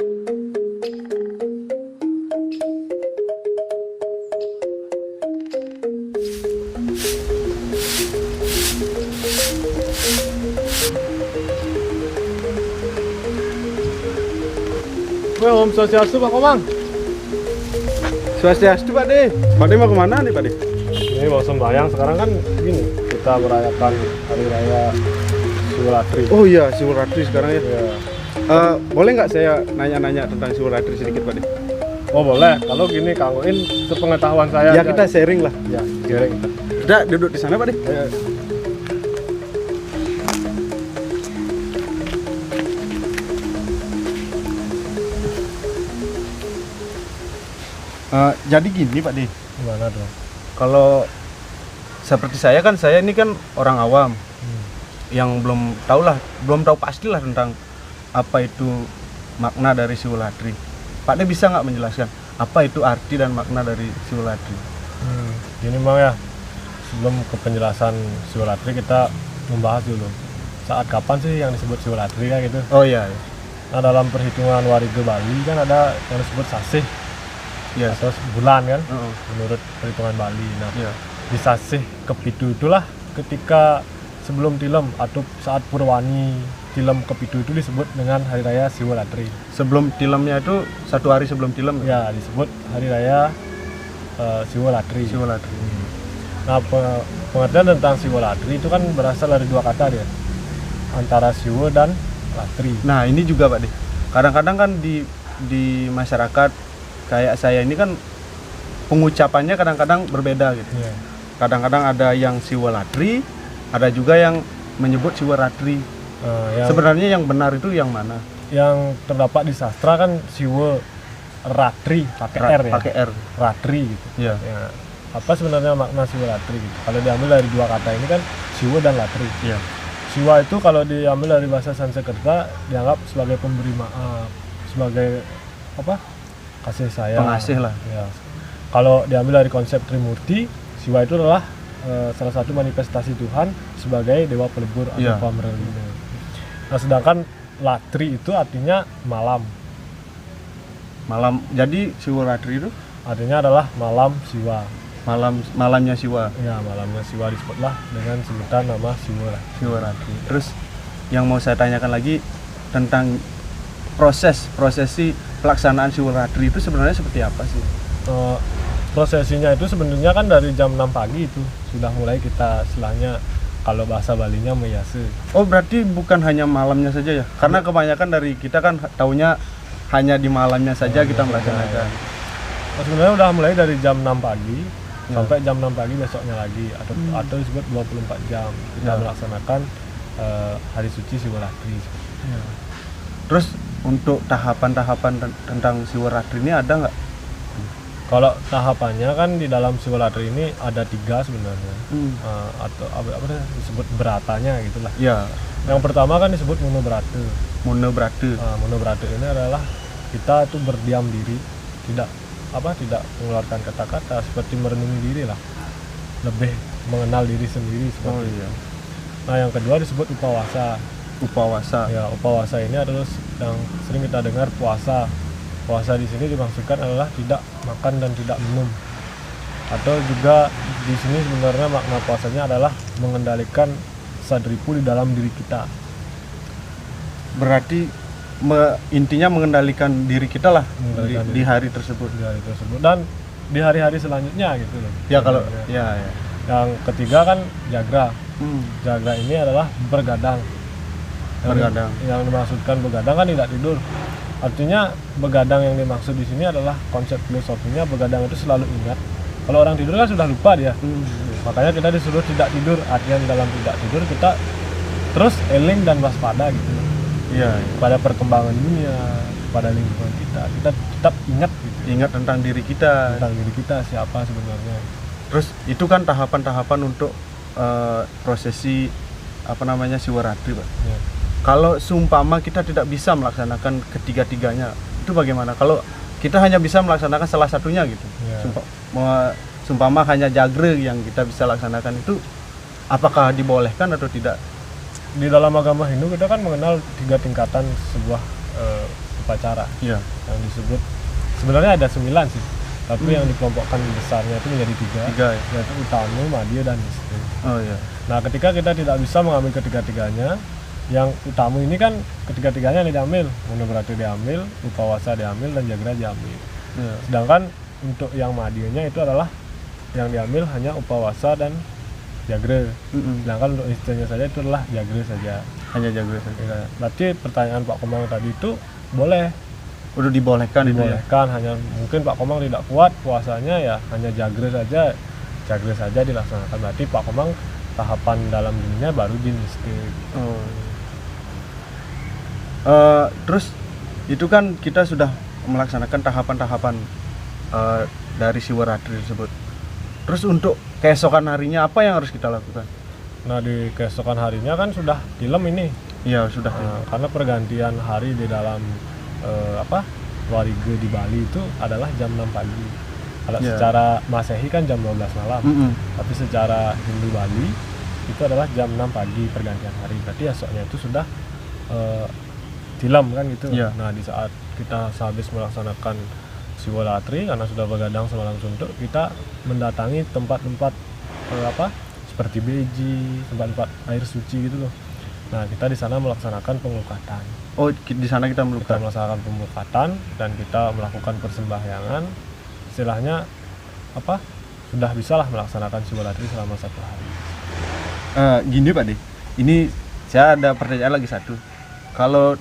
Om Swastiastu Pak Komang. Swastiastu Pak De. Pak De mau kemana nih Pak De? Ini mau sembahyang sekarang kan gini, kita merayakan Hari Raya Siwolatri. Oh iya, Siwolatri sekarang ya. Ya. Boleh nggak saya nanya-nanya tentang Siwolatri sedikit Pak De? Oh boleh, kalau gini Kang Uin sepengetahuan saya Ya aja. kita sharing lah. Ya, sharing. Udah duduk di sana Pak De. Ya. Jadi gini Pak De, Gimana dong? kalau seperti saya kan, saya ini kan orang awam yang belum tahu pastilah tentang apa itu makna dari Siwolatri. Pak De bisa nggak menjelaskan apa itu arti dan makna dari Siwolatri? Gini Bang ya, sebelum ke penjelasan Siwolatri kita membahas dulu saat kapan sih yang disebut Siwolatri kan gitu. Oh iya, iya. Nah dalam perhitungan warga Bali kan ada yang disebut sasih Iya. atau bulan kan, Heeh. menurut perhitungan Bali. Nah Iya. di sasih kepitu itulah ketika sebelum tilem atau saat Purwani tilem kepitu itu disebut dengan Hari Raya Siwolatri. Sebelum tilemnya itu, satu hari sebelum tilem Ya disebut Hari Raya Siwolatri. Siwolatri. Nah pengertian tentang Siwolatri itu kan berasal dari dua kata dia, antara Siwo dan Latri. Nah ini juga Pak De, kadang-kadang kan di masyarakat kayak saya ini kan pengucapannya kadang-kadang berbeda gitu. Ya. Kadang-kadang ada yang Siwolatri, ada juga yang menyebut Siwolatri. Yang, Sebenarnya yang benar itu yang mana? yang terdapat di sastra kan Siwo Ratri pakai R ya. Pakai R. Ratri gitu. Iya. Ya, apa sebenarnya makna Siwolatri gitu? Kalau diambil dari dua kata ini kan Siwo dan Latri. Iya. Siwa itu kalau diambil dari bahasa Sanskerta dianggap sebagai pemberi maaf, sebagai apa? Kasih sayang. Pengasih lah. Ya. Kalau diambil dari konsep Trimurti, Siwa itu adalah salah satu manifestasi Tuhan sebagai dewa pelebur atau Iya. pamerlina. Nah, sedangkan Latri itu artinya malam. Malam. Jadi Siwolatri itu Artinya adalah malam Siwa. malamnya Siwa. Ya, malamnya Siwa disebutlah dengan sebutan nama Siwa. Siwolatri. Terus yang mau saya tanyakan lagi tentang prosesi pelaksanaan Siwolatri itu sebenarnya seperti apa sih? Prosesinya itu sebenarnya kan dari jam 6 pagi itu sudah mulai kita istilahnya kalau bahasa Balinya meyase. Oh berarti bukan hanya malamnya saja ya? Karena kebanyakan dari kita kan taunya hanya di malamnya saja kita melaksanakan. Nah, sebenarnya udah mulai dari jam 6 pagi Ya. sampai jam 6 pagi besoknya lagi atau disebut 24 jam kita Ya. melaksanakan hari suci Siwolatri. Terus untuk tahapan-tahapan tentang Siwolatri ini ada nggak? Kalau tahapannya kan di dalam Siwolatri ini ada 3 sebenarnya. Atau apa disebut beratanya gitulah. Ya, Yang pertama kan disebut Monobrate. Monobrate. Monobrate ini adalah kita tuh berdiam diri, tidak mengeluarkan kata-kata, seperti merenungi diri lah, lebih mengenal diri sendiri seperti Oh itu. iya. Nah yang kedua disebut upawasa. Upawasa. Ya, upawasa ini adalah yang sering kita dengar puasa. Puasa di sini dimaksudkan adalah tidak makan dan tidak minum. Atau juga di sini sebenarnya makna puasanya adalah mengendalikan sadripu di dalam diri kita. Berarti intinya mengendalikan diri kita lah di hari tersebut. Di hari tersebut dan di hari-hari selanjutnya gitu loh. Ya kalau Ya. ya. Yang ketiga kan jagra. Hmm. Jagra ini adalah bergadang. Bergadang. Yang dimaksudkan begadang kan tidak tidur. Artinya begadang yang dimaksud di sini adalah konsep filosofinya begadang itu selalu ingat. Kalau orang tidur kan sudah lupa dia. Makanya kita disuruh tidak tidur. Artinya dalam tidak tidur kita terus eling dan waspada gitu. Iya. Pada perkembangan dunia, pada lingkungan kita tetap ingat gitu. Ingat tentang diri kita. Tentang diri kita siapa sebenarnya. Terus itu kan tahapan-tahapan untuk prosesi Siwolatri, Pak. Ya. Kalau seumpama kita tidak bisa melaksanakan ketiga-tiganya, itu bagaimana? Kalau kita hanya bisa melaksanakan salah satunya gitu. Ya. Seumpama hanya jagre yang kita bisa laksanakan itu, apakah dibolehkan atau tidak? Di dalam agama Hindu kita kan mengenal 3 tingkatan sebuah upacara Iya. yang disebut, sebenarnya ada 9 sih, tapi yang dikelompokkan besarnya itu menjadi 3, ya. yaitu Utama, Madya, dan Nistha. Oh iya. Nah, ketika kita tidak bisa mengambil ketiga-tiganya, yang Utama ini kan ketiga-tiganya yang diambil, Manobrata diambil, Upawasa diambil, dan Jagra diambil. Iya. Sedangkan untuk yang Madyanya itu adalah yang diambil hanya Upawasa dan Jagra. Sedangkan untuk Nisthanya saja itu adalah Jagra saja. Hanya Jagra saja. Ya, berarti pertanyaan Pak Komang tadi itu boleh Udah dibolehkan itu ya. dibolehkan, hanya mungkin Pak Komang tidak kuat puasanya, ya hanya Jagra saja dilaksanakan. Berarti Pak Komang tahapan dalam dirinya baru di Nistha. Oh. Terus itu kan kita sudah melaksanakan tahapan-tahapan dari Siwaratri tersebut. Terus untuk keesokan harinya apa yang harus kita lakukan? Nah, di keesokan harinya kan sudah tilem ini. Iya sudah. Karena pergantian hari di dalam Wariga di Bali itu adalah jam 6 pagi. Kalau secara Masehi kan jam 12 malam. Tapi secara Hindu Bali itu adalah jam 6 pagi pergantian hari. Berarti esoknya itu sudah tilem kan gitu. Yeah. Nah, di saat kita sehabis melaksanakan Siwalatri, karena sudah begadang semalam suntuk, kita mendatangi tempat-tempat seperti beji, tempat-tempat air suci gitu loh. Nah, kita di sana melaksanakan pengelukatan. Oh, di sana kita melaksanakan pengelukatan dan kita melakukan persembahyangan. Istilahnya sudah bisalah melaksanakan Siwalatri selama 1 hari. Gini Pak De, ini saya ada pertanyaan lagi satu. Kalau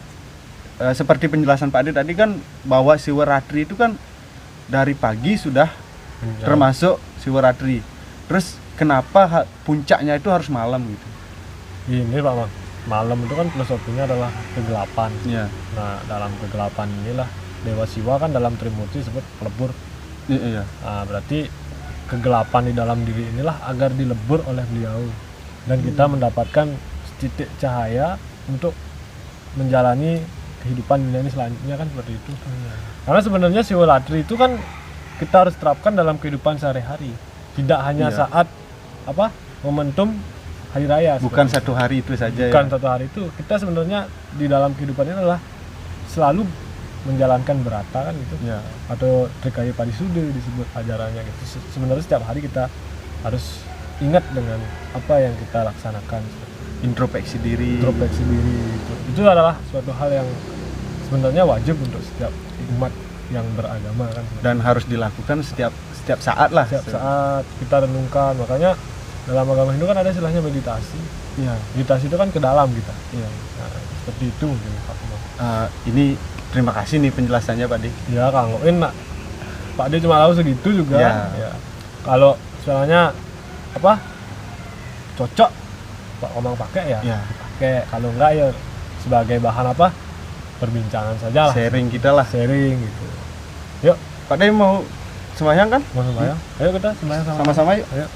seperti penjelasan Pak De tadi kan bahwa Siwaratri itu kan dari pagi sudah termasuk Siwaratri. Terus kenapa puncaknya itu harus malam gitu? Ini Pak Mang, malam itu kan filosofinya adalah kegelapan. Iya. Nah, dalam kegelapan inilah Dewa Siwa kan dalam Trimurti disebut pelebur. Iya. Nah, berarti kegelapan di dalam diri inilah agar dilebur oleh beliau dan kita mendapatkan titik cahaya untuk menjalani kehidupan dunia ini selanjutnya kan seperti itu. Karena sebenarnya Siwalatri itu kan kita harus terapkan dalam kehidupan sehari-hari, tidak hanya saat momentum hari raya. Bukan satu hari itu saja. Bukan satu hari itu. Kita sebenarnya di dalam kehidupan ini adalah selalu menjalankan berata kan gitu. Ya. Atau Trikaya Parisuda disebut ajarannya gitu. Sebenarnya setiap hari kita harus ingat dengan apa yang kita laksanakan. Introspeksi diri gitu. Itu adalah suatu hal yang sebenarnya wajib untuk setiap umat yang beragama kan. Dan harus dilakukan setiap saat lah. Setiap saat kita renungkan. Makanya dalam agama Hindu kan ada istilahnya meditasi. Iya. Meditasi itu kan ke dalam kita. Iya. Nah, seperti itu mungkin Pak Komang. Ini terima kasih nih penjelasannya Pak De. Ya, Kanggoin Pak De cuma tahu segitu juga. Ya. Kalau misalnya cocok Pak Komang pakai ya. Pakai, kalau enggak ya sebagai bahan perbincangan saja lah. Sharing kita lah. Sharing gitu. Yuk, Pak De mau sembahyang kan? mau sembahyang. Ayo kita sembahyang Sama-sama yuk. Ayo.